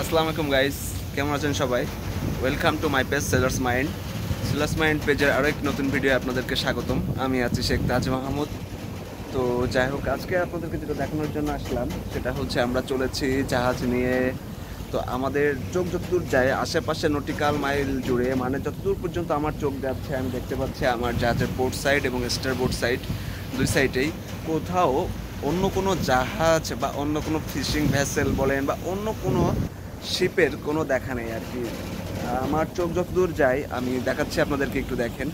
আসসালামু আলাইকুম গাইস, কেমন আছেন সবাই? Welcome to my page Sellers Mind পেজের আরও এক নতুন ভিডিও আপনাদেরকে স্বাগতম। আমি আছি শেখ তাজ মাহমুদ। তো যাই হোক, আজকে আপনাদেরকে যেটা দেখানোর জন্য আসলাম সেটা হচ্ছে আমরা চলেছি জাহাজ নিয়ে। তো আমাদের চোখ যতদূর যায় আশেপাশে নটিক্যাল মাইল জুড়ে, মানে যতদূর পর্যন্ত আমার চোখ যাচ্ছে আমি দেখতে পাচ্ছি আমার জাহাজের পোর্ট সাইড এবং স্টারবোর্ড সাইড দুই সাইডেই কোথাও অন্য কোনো জাহাজ বা অন্য কোনো ফিশিং ভেসেল বলেন বা অন্য কোনো শিপের কোনো দেখা নেই আর কি। আমার চোখ যতদূর যায় আমি দেখাচ্ছি আপনাদেরকে, একটু দেখেন।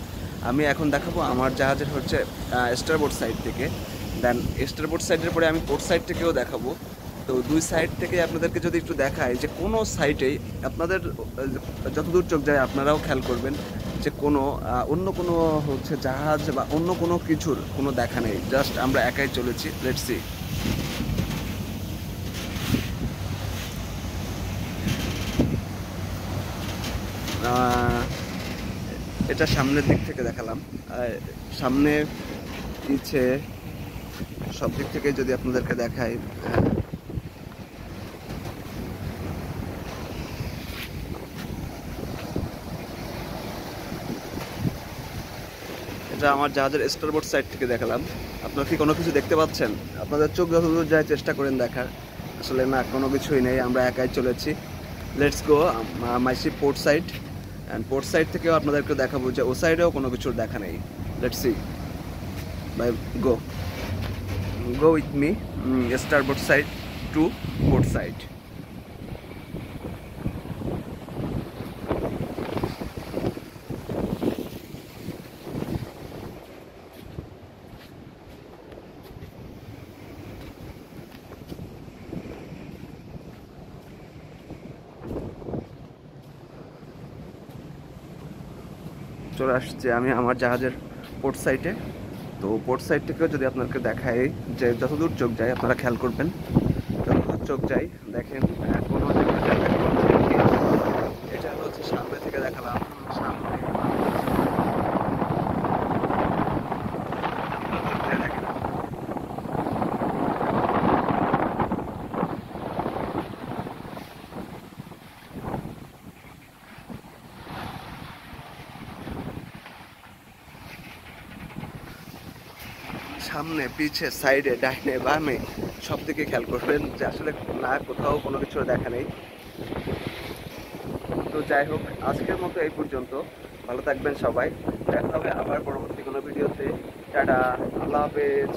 আমি এখন দেখাবো আমার জাহাজের হচ্ছে স্টারবোর্ড সাইড থেকে, দেন স্টারবোর্ড সাইডের পরে আমি পোর্ট সাইড থেকেও দেখাবো। তো দুই সাইড থেকে আপনাদেরকে যদি একটু দেখাই যে কোনো সাইডেই আপনাদের যতদূর চোখ যায় আপনারাও খেয়াল করবেন যে কোনো অন্য কোনো হচ্ছে জাহাজ বা অন্য কোনো কিছুর কোনো দেখা নেই, জাস্ট আমরা একাই চলেছি। Let's see. এটা সামনের দিক থেকে দেখালাম, সামনে পিছে সব দিক থেকে যদি আপনাদেরকে দেখাই। এটা আমার জাহাজের স্টারবোর্ড সাইড থেকে দেখালাম। আপনারা কি কোনো কিছু দেখতে পাচ্ছেন? আপনাদের চোখ যতদূর যায় চেষ্টা করেন দেখার। আসলে না, কোনো কিছুই নেই, আমরা একাই চলেছি। Let's go my ship port side, and port side থেকেও আপনাদেরকে দেখাবো যে ও সাইডেও কোনো কিছুর দেখা নেই। Let's see bye, go go with me starboard side to port side. চলে আসছে আমি আমার জাহাজের পোর্ট সাইডে। তো পোর্ট সাইড থেকেও যদি আপনাকে দেখাই যে যতদূর চোখ যায় আপনারা খেয়াল করবেন, যতদূর চোখ যায় দেখেন কোনো এটা হচ্ছে সামনে থেকে দেখালাম। সামনে দেখেন, সামনে পিছে সাইডে ডাইনে বামে সব দিকে খেয়াল করবেন যে আসলে না কোথাও কোনো কিছু দেখা নেই। তো যাই হোক, আজকের মতো এই পর্যন্ত। ভালো থাকবেন সবাই, দেখা হবে আবার পরবর্তী কোনো ভিডিওতে। টাটা, আল্লাহ হাফেজ।